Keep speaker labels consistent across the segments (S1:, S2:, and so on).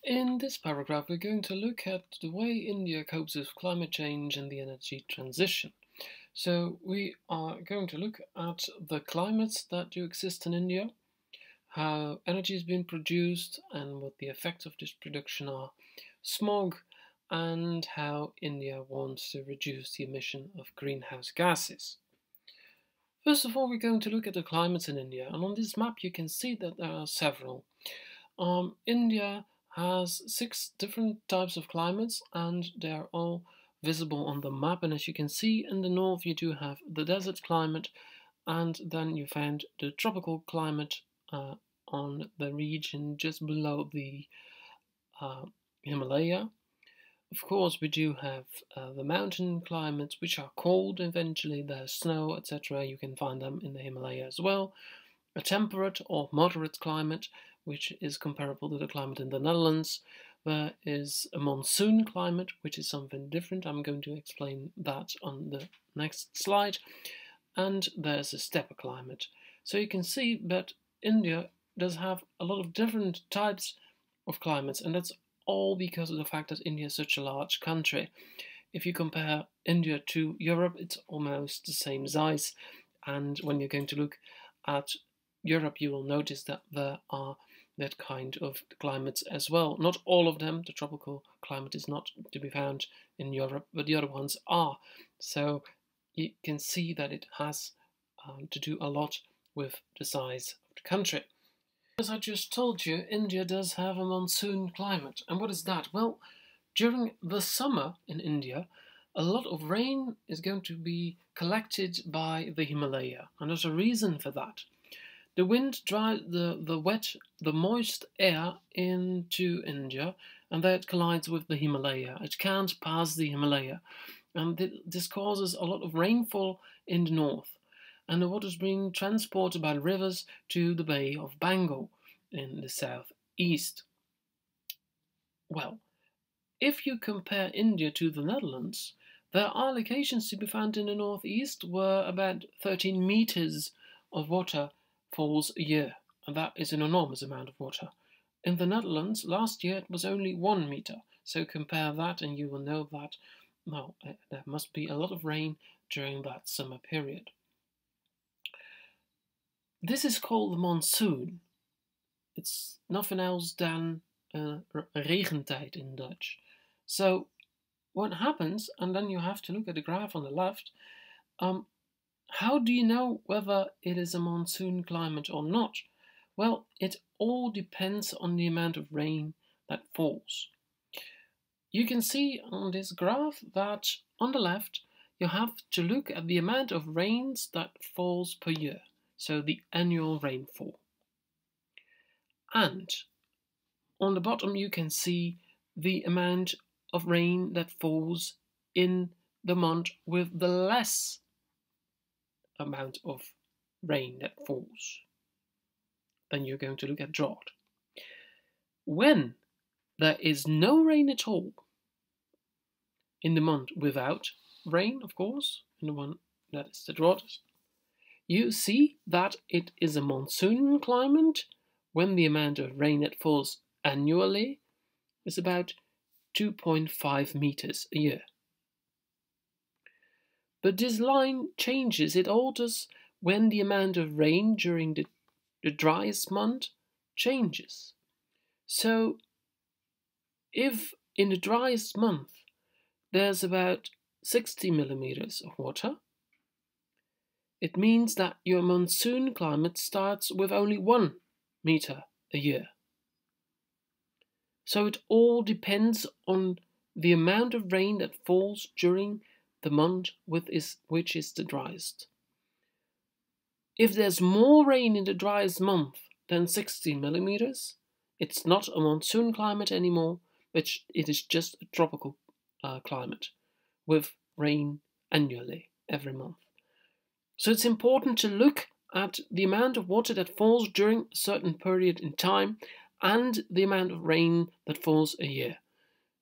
S1: In this paragraph, we're going to look at the way India copes with climate change and the energy transition. So we are going to look at the climates that do exist in India, how energy is being produced and what the effects of this production are, smog, and how India wants to reduce the emission of greenhouse gases. First of all, we're going to look at the climates in India, and on this map you can see that there are several. India has 6 different types of climates, and they're all visible on the map. And as you can see, in the north you do have the desert climate, and then you find the tropical climate on the region just below the Himalaya. Of course, we do have the mountain climates, which are cold eventually, there's snow, etc. You can find them in the Himalaya as well. A temperate or moderate climate, which is comparable to the climate in the Netherlands. There is a monsoon climate, which is something different. I'm going to explain that on the next slide. And there's a steppe climate. So you can see that India does have a lot of different types of climates, and that's all because of the fact that India is such a large country. If you compare India to Europe, it's almost the same size. And when you're going to look at Europe, you will notice that there are that kind of climates as well. Not all of them, the tropical climate is not to be found in Europe, but the other ones are. So you can see that it has to do a lot with the size of the country. As I just told you, India does have a monsoon climate. And what is that? Well, during the summer in India, a lot of rain is going to be collected by the Himalaya. And there's a reason for that. The wind drives the moist air into India, and that collides with the Himalaya. It can't pass the Himalaya. And this causes a lot of rainfall in the north. And the water is being transported by the rivers to the Bay of Bengal in the southeast. Well, if you compare India to the Netherlands, there are locations to be found in the northeast where about 13 meters of water falls a year, and that is an enormous amount of water. In the Netherlands, last year it was only 1 meter, so compare that and you will know that, well, there must be a lot of rain during that summer period. This is called the monsoon. It's nothing else than regentijd in Dutch. So what happens, and then you have to look at the graph on the left, how do you know whether it is a monsoon climate or not? Well, it all depends on the amount of rain that falls. You can see on this graph that on the left you have to look at the amount of rains that falls per year. So the annual rainfall. And on the bottom you can see the amount of rain that falls in the month with the less amount of rain that falls. Then you're going to look at drought. When there is no rain at all in the month without rain, of course, in the one that is the drought, you see that it is a monsoon climate when the amount of rain that falls annually is about 2.5 meters a year. But this line changes, it alters when the amount of rain during the driest month changes. So if in the driest month there's about 60 millimeters of water, it means that your monsoon climate starts with only 1 meter a year. So it all depends on the amount of rain that falls during the month which is the driest. If there's more rain in the driest month than 60 millimeters, it's not a monsoon climate anymore, but it is just a tropical climate with rain annually every month. So it's important to look at the amount of water that falls during a certain period in time and the amount of rain that falls a year.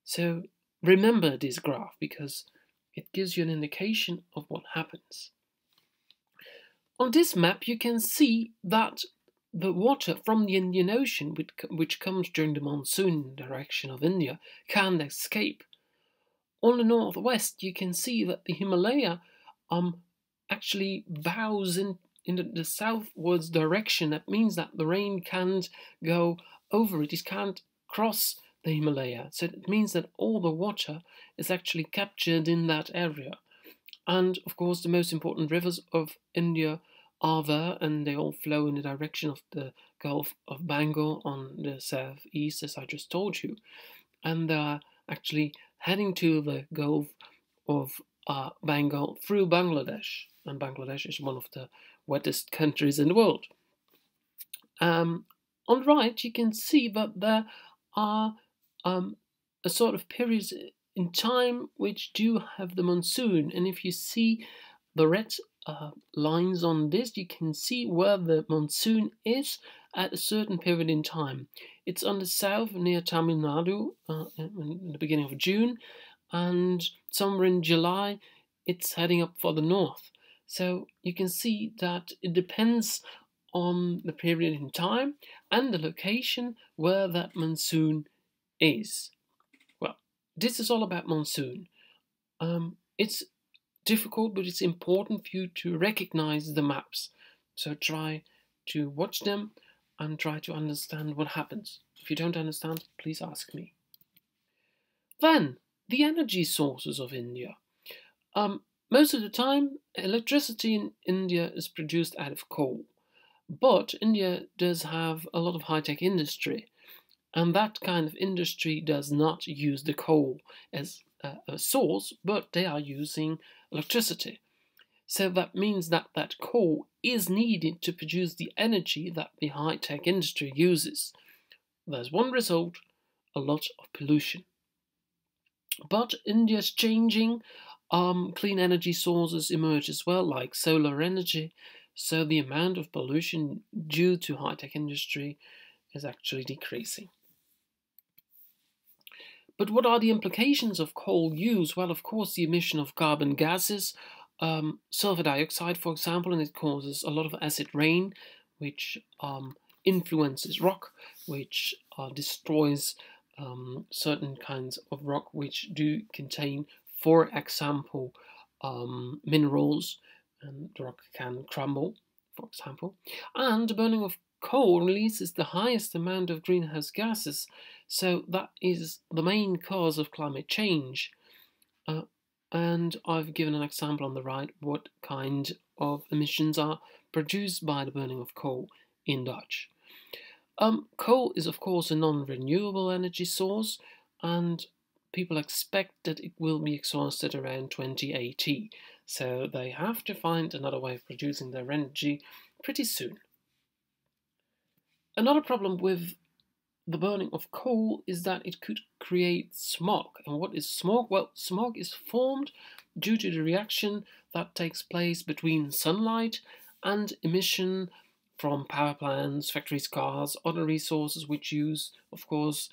S1: So remember this graph because it gives you an indication of what happens. On this map you can see that the water from the Indian Ocean, which comes during the monsoon direction of India, can't escape. On the northwest, you can see that the Himalaya actually bows in the southwards direction. That means that the rain can't go over it. It can't cross the Himalaya. So it means that all the water is actually captured in that area. And of course, the most important rivers of India are there, and they all flow in the direction of the Gulf of Bengal on the southeast, as I just told you. And they're actually heading to the Gulf of Bengal through Bangladesh. And Bangladesh is one of the wettest countries in the world. On the right, you can see that there are a sort of periods in time which do have the monsoon. And if you see the red lines on this, you can see where the monsoon is at a certain period in time. It's on the south near Tamil Nadu in the beginning of June, and somewhere in July it's heading up for the north. So you can see that it depends on the period in time and the location where that monsoon is. Well, this is all about monsoon. It's difficult, but it's important for you to recognize the maps. So try to watch them and try to understand what happens. If you don't understand, please ask me. Then, the energy sources of India. Most of the time, electricity in India is produced out of coal. But India does have a lot of high-tech industry, and that kind of industry does not use the coal as a source, but they are using electricity. So that means that that coal is needed to produce the energy that the high-tech industry uses. There's one result, a lot of pollution. But India's changing. Clean energy sources emerge as well, like solar energy. So the amount of pollution due to high-tech industry is actually decreasing. But what are the implications of coal use? Well, of course, the emission of carbon gases, sulfur dioxide, for example, and it causes a lot of acid rain, which influences rock, which destroys certain kinds of rock which do contain, for example, minerals, and the rock can crumble, for example. And the burning of coal releases the highest amount of greenhouse gases, so that is the main cause of climate change. And I've given an example on the right what kind of emissions are produced by the burning of coal in Dutch. Coal is of course a non-renewable energy source, and people expect that it will be exhausted around 2080. So they have to find another way of producing their energy pretty soon. Another problem with the burning of coal is that it could create smog. And what is smog? Well, smog is formed due to the reaction that takes place between sunlight and emission from power plants, factories, cars, other resources which use, of course,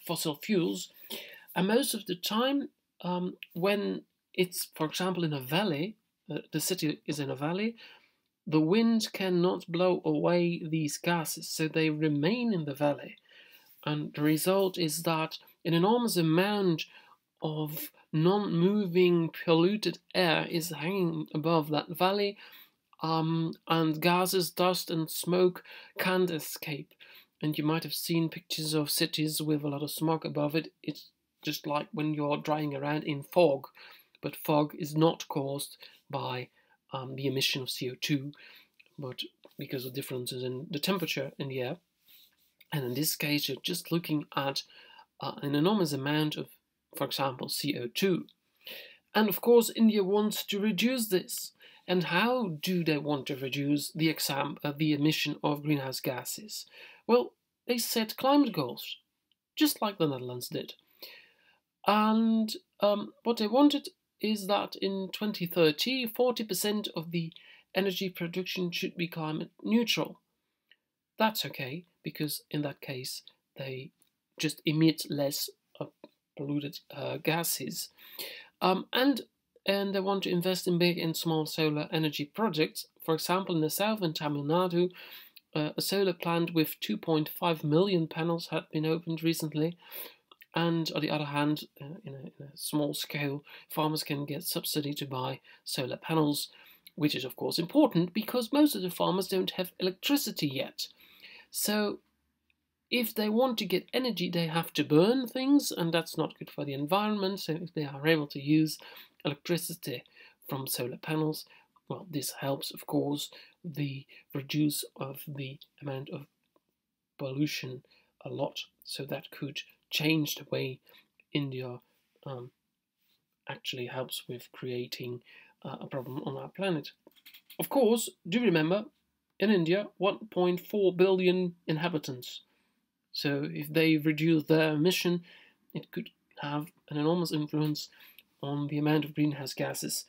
S1: fossil fuels. And most of the time, when it's, for example, in a valley, the city is in a valley, the wind cannot blow away these gases, so they remain in the valley. And the result is that an enormous amount of non-moving polluted air is hanging above that valley, and gases, dust and smoke can't escape. And you might have seen pictures of cities with a lot of smog above it. It's just like when you're driving around in fog, but fog is not caused by the emission of CO2, but because of differences in the temperature in the air. And in this case, you're just looking at an enormous amount of, for example, CO2. And of course, India wants to reduce this. And how do they want to reduce the emission of greenhouse gases? Well, they set climate goals, just like the Netherlands did. And what they wanted is that in 2030, 40% of the energy production should be climate neutral. That's okay, because in that case, they just emit less polluted gases. And and they want to invest in big and small solar energy projects. For example, in the south in Tamil Nadu, a solar plant with 2.5 million panels had been opened recently. And on the other hand, in a small scale, farmers can get subsidy to buy solar panels, which is of course important because most of the farmers don't have electricity yet. So if they want to get energy, they have to burn things, and that's not good for the environment. So if they are able to use electricity from solar panels, well, this helps, of course, the reduce of the amount of pollution a lot. So that could change the way India actually helps with creating a problem on our planet. Of course, do remember, in India, 1.4 billion inhabitants. So if they reduce their emission, it could have an enormous influence on the amount of greenhouse gases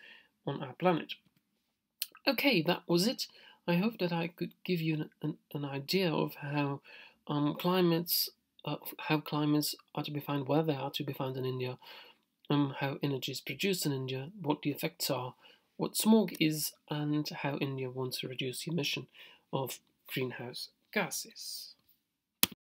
S1: on our planet. Okay, that was it. I hope that I could give you an idea of how climates are to be found, where they are to be found in India, how energy is produced in India, what the effects are, what smog is, and how India wants to reduce the emission of greenhouse gases.